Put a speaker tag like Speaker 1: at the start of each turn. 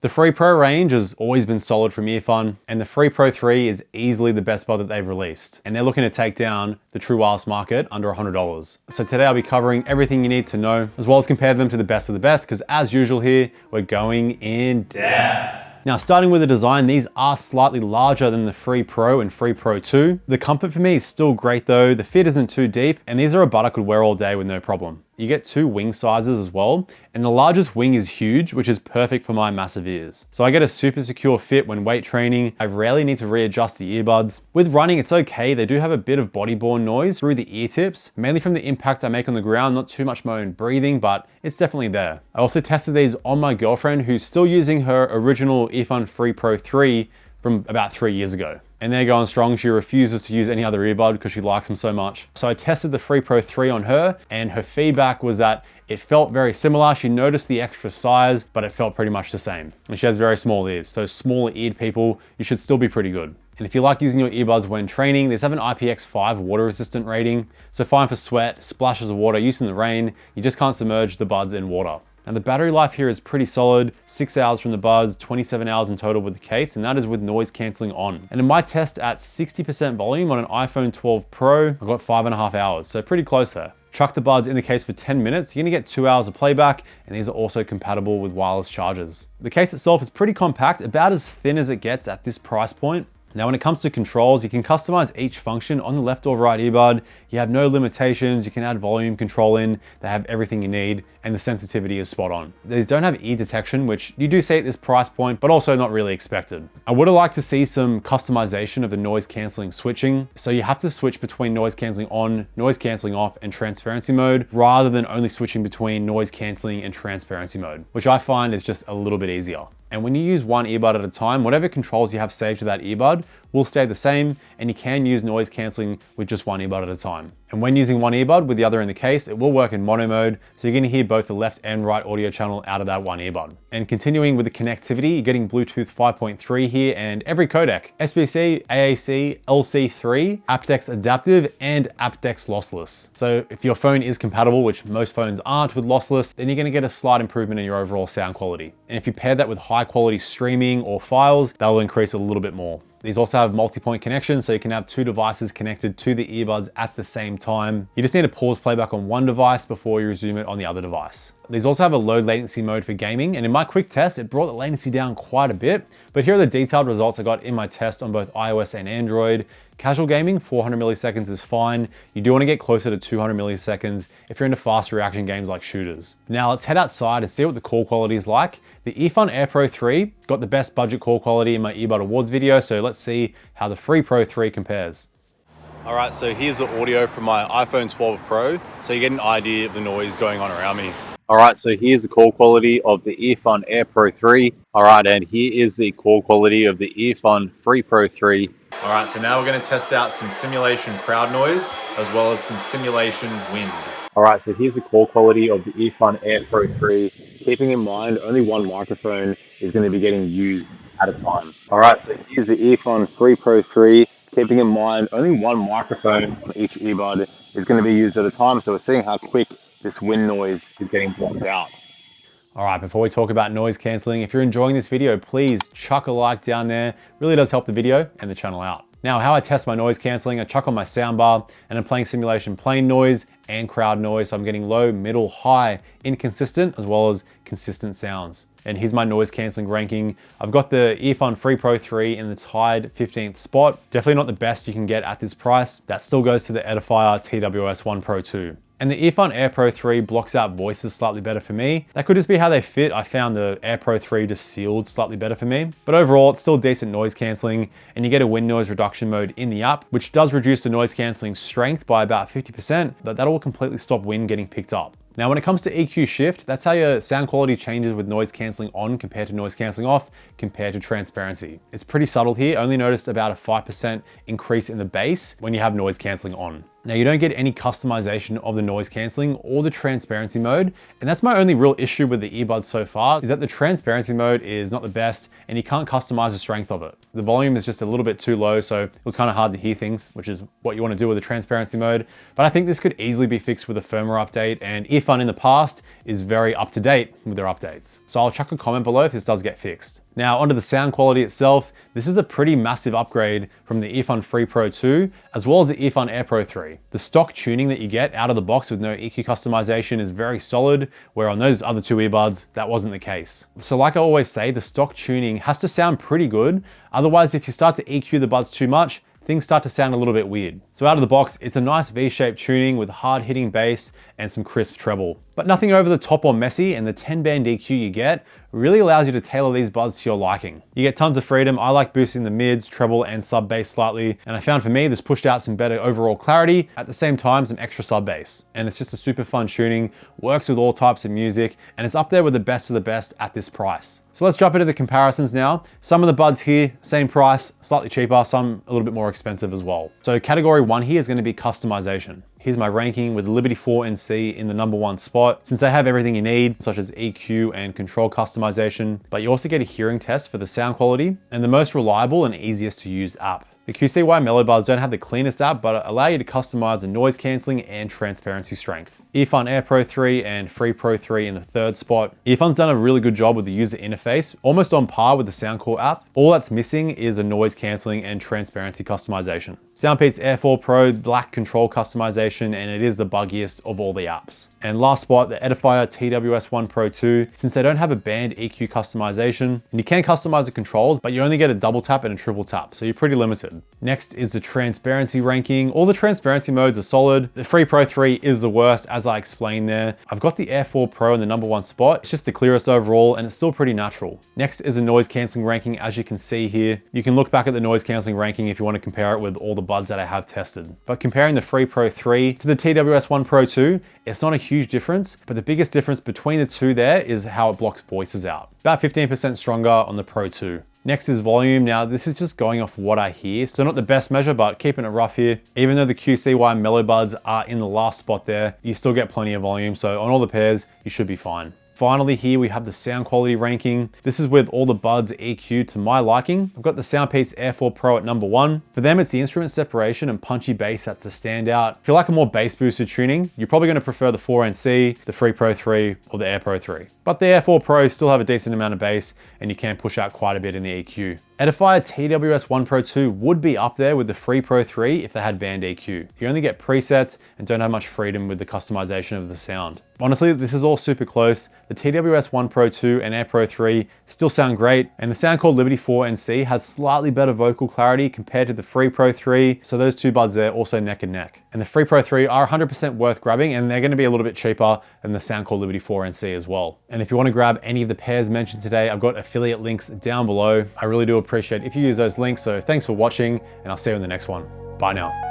Speaker 1: The Free Pro range has always been solid from Earfun, and the Free Pro 3 is easily the best bud that they've released. And they're looking to take down the true wireless market under $100. So today I'll be covering everything you need to know, as well as compare them to the best of the best, because as usual here, we're going in depth. Now, starting with the design, these are slightly larger than the Free Pro and Free Pro 2. The comfort for me is still great though, the fit isn't too deep, and these are a bud I could wear all day with no problem. You get 2 wing sizes as well, and the largest wing is huge, which is perfect for my massive ears. So I get a super secure fit when weight training. I rarely need to readjust the earbuds. With running, it's okay. They do have a bit of body-borne noise through the ear tips, mainly from the impact I make on the ground, not too much my own breathing, but it's definitely there. I also tested these on my girlfriend, who's still using her original Earfun Free Pro 3 from about 3 years ago. And they're going strong. She refuses to use any other earbud because she likes them so much. So I tested the Free Pro 3 on her, and her feedback was that it felt very similar. She noticed the extra size, but it felt pretty much the same. And she has very small ears, so smaller eared people, you should still be pretty good. And if you like using your earbuds when training, these have an IPX5 water resistant rating, so fine for sweat, splashes of water, use in the rain. You just can't submerge the buds in water. And the battery life here is pretty solid, 6 hours from the buds, 27 hours in total with the case, and that is with noise cancelling on. And in my test at 60% volume on an iPhone 12 Pro, I got 5.5 hours, so pretty close there. Chuck the buds in the case for 10 minutes, you're gonna get 2 hours of playback, and these are also compatible with wireless chargers. The case itself is pretty compact, about as thin as it gets at this price point. Now, when it comes to controls, you can customize each function on the left or right earbud. You have no limitations. You can add volume control in. They have everything you need, and the sensitivity is spot on. These don't have ear detection, which you do see at this price point, but also not really expected. I would have liked to see some customization of the noise canceling switching. So you have to switch between noise canceling on, noise canceling off, and transparency mode, rather than only switching between noise canceling and transparency mode, which I find is just a little bit easier. And when you use one earbud at a time, whatever controls you have saved to that earbud will stay the same, and you can use noise cancelling with just one earbud at a time. And when using one earbud with the other in the case, it will work in mono mode, so you're gonna hear both the left and right audio channel out of that one earbud. And continuing with the connectivity, you're getting Bluetooth 5.3 here, and every codec, SBC, AAC, LC3, aptX adaptive, and aptX lossless. So if your phone is compatible, which most phones aren't with lossless, then you're gonna get a slight improvement in your overall sound quality. And if you pair that with high quality streaming or files, that will increase a little bit more. These also have multi-point connections, so you can have 2 devices connected to the earbuds at the same time. You just need to pause playback on one device before you resume it on the other device. These also have a low latency mode for gaming, and in my quick test, it brought the latency down quite a bit. But here are the detailed results I got in my test on both iOS and Android. Casual gaming, 400 milliseconds is fine. You do want to get closer to 200 milliseconds if you're into fast reaction games like shooters. Now let's head outside and see what the call quality is like. The Earfun AirPro 3 got the best budget call quality in my earbud awards video, so let's see how the Free Pro 3 compares. All right, so here's the audio from my iPhone 12 Pro, so you get an idea of the noise going on around me. All right, so here's the call quality of the Earfun AirPro 3. All right, and here is the call quality of the Earfun Free Pro 3. All right, so now we're gonna test out some simulation crowd noise, as well as some simulation wind. All right, so here's the call quality of the Earfun AirPro 3. Keeping in mind, only one microphone is gonna be getting used at a time. All right, so here's the Earfun Free Pro 3. Keeping in mind, only one microphone on each earbud is gonna be used at a time, so we're seeing how quick this wind noise is getting blocked out. All right, before we talk about noise cancelling, if you're enjoying this video, please chuck a like down there. It really does help the video and the channel out. Now, how I test my noise cancelling, I chuck on my soundbar and I'm playing simulation plane noise and crowd noise. So I'm getting low, middle, high, inconsistent, as well as consistent sounds. And here's my noise cancelling ranking. I've got the Earfun Free Pro 3 in the tied 15th spot. Definitely not the best you can get at this price. That still goes to the Edifier TWS 1 Pro 2. And the Earfun AirPro 3 blocks out voices slightly better for me. That could just be how they fit. I found the AirPro 3 just sealed slightly better for me. But overall, it's still decent noise cancelling, and you get a wind noise reduction mode in the app, which does reduce the noise cancelling strength by about 50%, but that'll completely stop wind getting picked up. Now, when it comes to EQ shift, that's how your sound quality changes with noise cancelling on compared to noise cancelling off compared to transparency. It's pretty subtle here. Only noticed about a 5% increase in the bass when you have noise cancelling on. Now you don't get any customization of the noise cancelling or the transparency mode, and that's my only real issue with the earbuds so far, is that the transparency mode is not the best and you can't customize the strength of it. The volume is just a little bit too low, so it was kind of hard to hear things, which is what you want to do with the transparency mode. But I think this could easily be fixed with a firmware update, and Earfun in the past is very up to date with their updates. So I'll chuck a comment below if this does get fixed. Now onto the sound quality itself. This is a pretty massive upgrade from the Earfun Free Pro 2, as well as the Earfun Air Pro 3. The stock tuning that you get out of the box with no EQ customization is very solid, where on those other two earbuds, that wasn't the case. So like I always say, the stock tuning has to sound pretty good. Otherwise, if you start to EQ the buds too much, things start to sound a little bit weird. So out of the box, it's a nice V-shaped tuning with hard hitting bass and some crisp treble. But nothing over the top or messy, and the 10-band EQ you get really allows you to tailor these buds to your liking. You get tons of freedom. I like boosting the mids, treble, and sub bass slightly, and I found for me, this pushed out some better overall clarity, at the same time, some extra sub bass. And it's just a super fun tuning, works with all types of music, and it's up there with the best of the best at this price. So let's jump into the comparisons now. Some of the buds here, same price, slightly cheaper, some a little bit more expensive as well. So category 1 here is going to be customization. Here's my ranking with the Liberty 4NC in the #1 spot, since they have everything you need, such as EQ and control customization, but you also get a hearing test for the sound quality and the most reliable and easiest to use app. The QCY Mellow Buds don't have the cleanest app, but allow you to customize the noise cancelling and transparency strength. Earfun Air Pro 3 and Free Pro 3 in the 3rd spot. Earfun's done a really good job with the user interface, almost on par with the Soundcore app. All that's missing is a noise cancelling and transparency customization. Soundpeats Air 4 Pro, black control customization, and it is the buggiest of all the apps. And last spot, the Edifier TWS1 Pro 2, since they don't have a band EQ customization, and you can customize the controls, but you only get a double tap and a triple tap, so you're pretty limited. Next is the transparency ranking. All the transparency modes are solid. The Free Pro 3 is the worst, as I explained there. I've got the Air 4 Pro in the #1 spot. It's just the clearest overall, and it's still pretty natural. Next is the noise cancelling ranking, as you can see here. You can look back at the noise cancelling ranking if you want to compare it with all the buds that I have tested. But comparing the Free Pro 3 to the TWS1 Pro 2, it's not a huge difference, but the biggest difference between the two there is how it blocks voices out. About 15% stronger on the Pro 2. Next is volume. Now this is just going off what I hear, so not the best measure, but keeping it rough here. Even though the QCY Mellow Buds are in the last spot there, you still get plenty of volume, so on all the pairs, you should be fine. Finally here we have the sound quality ranking. This is with all the buds EQ'd to my liking. I've got the Soundpeats Air 4 Pro at #1. For them, it's the instrument separation and punchy bass that's the standout. If you like a more bass boosted tuning, you're probably going to prefer the 4NC, the Free Pro 3, or the Air Pro 3. But the Air 4 Pro still have a decent amount of bass, and you can push out quite a bit in the EQ. Edifier TWS1 Pro 2 would be up there with the Free Pro 3 if they had band EQ. You only get presets and don't have much freedom with the customization of the sound. Honestly, this is all super close. The TWS1 Pro 2 and Air Pro 3 still sound great, and the Soundcore Liberty 4NC has slightly better vocal clarity compared to the Free Pro 3, so those two buds there also neck and neck. And the Free Pro 3 are 100% worth grabbing, and they're going to be a little bit cheaper than the Soundcore Liberty 4NC as well. And if you want to grab any of the pairs mentioned today, I've got affiliate links down below. I really do appreciate if you use those links, so thanks for watching, and I'll see you in the next one. Bye now.